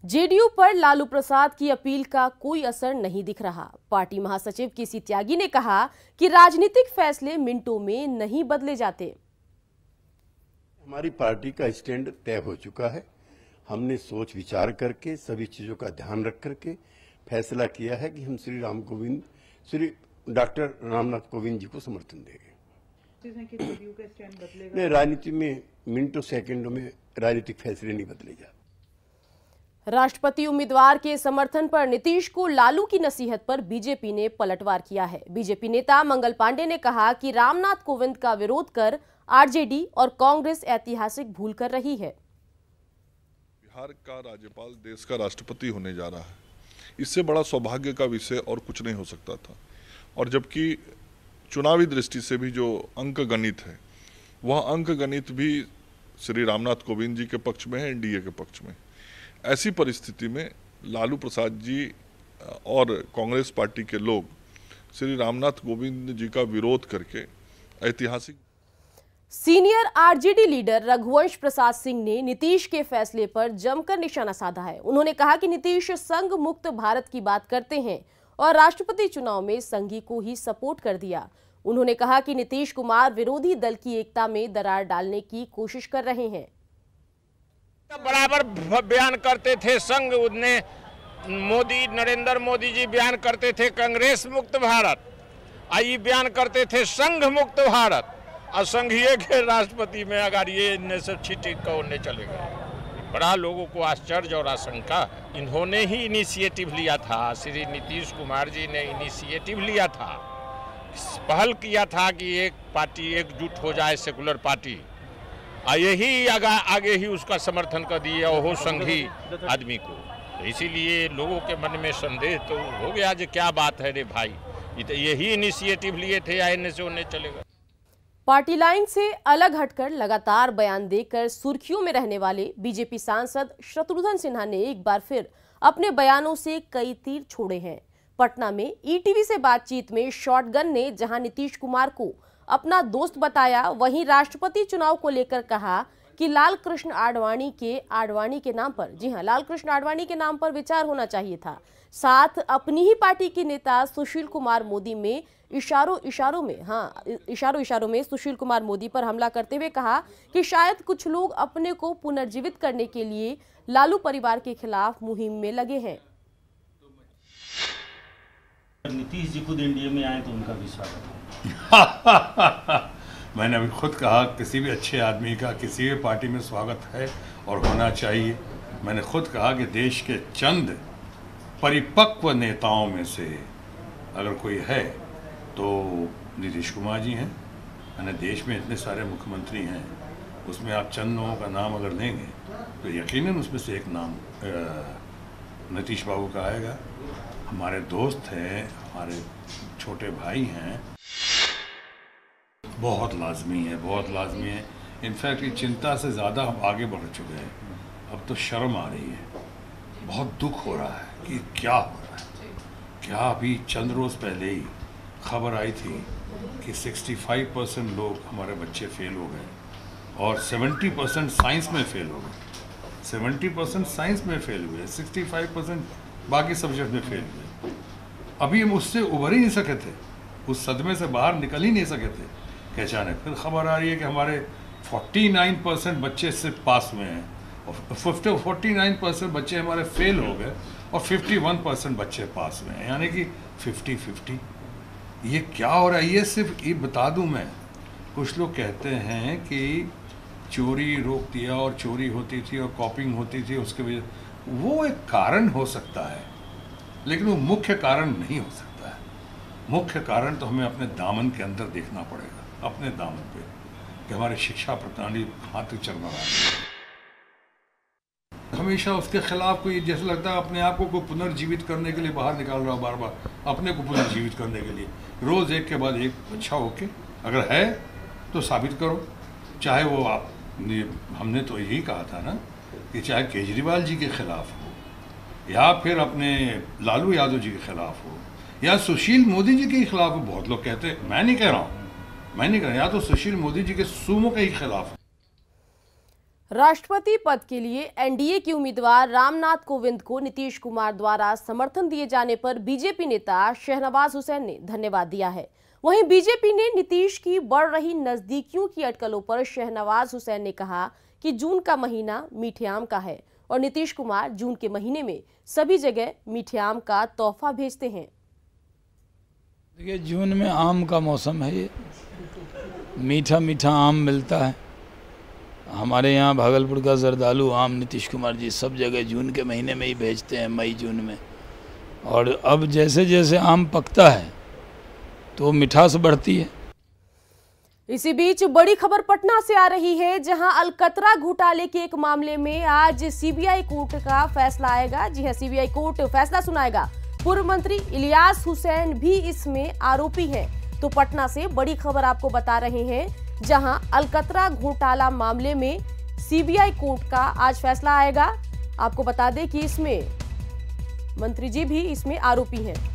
JDU पर लालू प्रसाद की appeal का कोई असर नहीं दिख रहा। पार्टी महासचिव केसी त्यागी ने कहा कि राजनीतिक फैसले मिनटों में नहीं बदले जाते। हमारी पार्टी का स्टैंड तय हो चुका है। हमने सोच विचार करके सभी चीजों का ध्यान रख करके फैसला किया है कि हम श्री डॉक्टर रामनाथ कोविंद जी को समर्थन देंगे। नहीं, राजनीति में मिनटों सेकंडों में राजनीतिक फैसले नहीं बदले जाते। राष्ट्रपति उम्मीदवार के समर्थन पर नीतीश को लालू की नसीहत पर बीजेपी ने पलटवार किया है। बीजेपी नेता मंगल पांडे ने कहा कि रामनाथ कोविंद का विरोध कर आरजेडी और कांग्रेस ऐतिहासिक भूल कर रही है। बिहार का राज्यपाल देश का राष्ट्रपति होने जा रहा है, इससे बड़ा सौभाग्य का विषय और कुछ नहीं हो सकता था। और जबकि चुनावी दृष्टि से भी जो अंक गणित है, वह अंक गणित भी श्री रामनाथ कोविंद जी के पक्ष में है, एनडीए के पक्ष में। ऐसी परिस्थिति में लालू प्रसाद जी और कांग्रेस पार्टी के लोग श्री रामनाथ कोविंद जी का विरोध करके ऐतिहासिक। Senior RJD leader Raghuvansh Prasad Singh ने नीतीश के फैसले पर जमकर निशाना साधा है। उन्होंने कहा कि नीतीश संघ मुक्त भारत की बात करते हैं और राष्ट्रपति चुनाव में संघी को ही सपोर्ट कर दिया। उन्होंने कहा कि नीतीश कुमार विरोधी दल की एकता में दरार डालने की कोशिश कर रहे हैं। बराबर बयान करते थे संघ, उन्हें नरेंद्र मोदी जी बयान करते थे कांग्रेस मुक्त भारत, आई बयान करते थे संघ मुक्त भारत। और संघीय के राष्ट्रपति में अगर ये इनने से छिटी कौन चले गए, बड़ा लोगों को आश्चर्य और आशंका है। इन्होंने ही इनिशिएटिव लिया था, श्री नीतीश कुमार जी ने इनिशिएटिव लिया था, पहल किया था कि एक पार्टी एकजुट हो जाए, सेकुलर पार्टी, यही आगे ही उसका समर्थन कर दिया हो संघी आदमी को। तो इसीलिए लोगों के मन में संदेह तो हो गया जो क्या बात है रे भाई, यही इनिशिएटिव लिए थे या इनसे उन्हें चलेगा। पार्टी लाइन से अलग हटकर लगातार बयान देकर सुर्खियों में रहने वाले बीजेपी सांसद शत्रुघ्न सिन्हा ने एक बार फिर अपने बयानों से कई तीर छोड़े हैं। पटना में ईटीवी से बातचीत में शॉटगन ने जहां नीतीश कुमार को अपना दोस्त बताया, वहीं राष्ट्रपति चुनाव को लेकर कहा कि लाल कृष्ण आडवाणी के नाम पर, जी हां, लाल कृष्ण आडवाणी के नाम पर विचार होना चाहिए था। साथ अपनी ही पार्टी के नेता सुशील कुमार मोदी में इशारों में सुशील कुमार मोदी पर हमला करते हुए कहा कि शायद कुछ लोग अपने को पुनर्जीवित करने के लिए लालू परिवार के खिलाफ मुहिम में लगे हैं। नीतीश जी खुद एनडीए में आए तो उनका भी स्वागत है। मैंने अभी खुद कहा किसी भी अच्छे आदमी का किसी भी पार्टी में स्वागत है और होना चाहिए। मैंने खुद कहा कि देश के चंद परिपक्व नेताओं में से अगर कोई है तो नीतीश कुमार जी हैं। मैंने देश में इतने सारे मुख्यमंत्री हैं, उसमें आप चंद लोगों का नाम अगर लेंगे तो यकीनन उसमें से एक नाम नीतीश बाबू का आएगा। हमारे दोस्त हैं, हमारे छोटे भाई हैं, बहुत लाजमी है। इनफैक्ट ये चिंता से ज़्यादा हम आगे बढ़ चुके हैं। अब तो शर्म आ रही है, बहुत दुख हो रहा है कि क्या हो रहा है। क्या अभी चंद रोज़ पहले ही खबर आई थी कि 65% लोग हमारे बच्चे फेल हो गए और 70% साइंस में फेल हो गए। 70% साइंस में फेल हुए, 65% बाकी सब्जेक्ट में फेल हुए। अभी हम उससे उभर ही नहीं सके थे, उस सदमे से बाहर निकल ही नहीं सके थे कि अचानक फिर खबर आ रही है कि हमारे 49% बच्चे सिर्फ पास हुए हैं और 49% बच्चे हमारे फेल हो गए और 51% बच्चे पास हुए हैं, यानी कि 50-50। ये क्या हो रहा है? ये सिर्फ ये बता दूं मैं, कुछ लोग कहते हैं कि चोरी रोक दिया और चोरी होती थी और कॉपिंग होती थी, उसके वजह वो एक कारण हो सकता है, लेकिन वो मुख्य कारण नहीं हो सकता है। मुख्य कारण तो हमें अपने दामन के अंदर देखना पड़ेगा, अपने दामन पे, कि हमारी शिक्षा प्रणाली कहाँ तक चल रहा है। हमेशा उसके खिलाफ कोई जैसे लगता है अपने आप को पुनर्जीवित करने के लिए बाहर निकाल रहा, बार बार अपने को पुनर्जीवित करने के लिए रोज़ एक के बाद एक अच्छा होके अगर है तो साबित करो। चाहे वो आप, हमने तो यही कहा था ना कि चाहे केजरीवाल जी के खिलाफ हो या फिर अपने लालू यादव जी के खिलाफ हो या सुशील मोदी जी के खिलाफ हो। बहुत लोग कहते हैं, मैं नहीं कह रहा, या तो सुशील मोदी जी के सूमों के ही खिलाफ। राष्ट्रपति पद के लिए एनडीए के उम्मीदवार रामनाथ कोविंद को नीतीश कुमार द्वारा समर्थन दिए जाने पर बीजेपी नेता शहनवाज हुसैन ने धन्यवाद दिया है। वहीं बीजेपी ने नीतीश की बढ़ रही नजदीकियों की अटकलों पर शहनवाज हुसैन ने कहा कि जून का महीना मीठे आम का है और नीतीश कुमार जून के महीने में सभी जगह मीठे आम का तोहफा भेजते हैं। देखिए, जून में आम का मौसम है, ये मीठा मीठा आम मिलता है। हमारे यहाँ भागलपुर का जरदालू आम नीतीश कुमार जी सब जगह जून के महीने में ही भेजते हैं, मई जून में। और अब जैसे जैसे आम पकता है तो मिठास बढ़ती है। इसी बीच बड़ी खबर पटना से आ रही है, जहां अलकतरा घोटाले के एक मामले में आज सीबीआई कोर्ट का फैसला आएगा। जी हां, सीबीआई कोर्ट फैसला सुनाएगा। पूर्व मंत्री इलियास हुसैन भी इसमें आरोपी हैं। तो पटना से बड़ी खबर आपको बता रहे हैं, जहां अलकतरा घोटाला मामले में सीबीआई कोर्ट का आज फैसला आएगा। आपको बता दें कि इसमें मंत्री जी भी इसमें आरोपी हैं।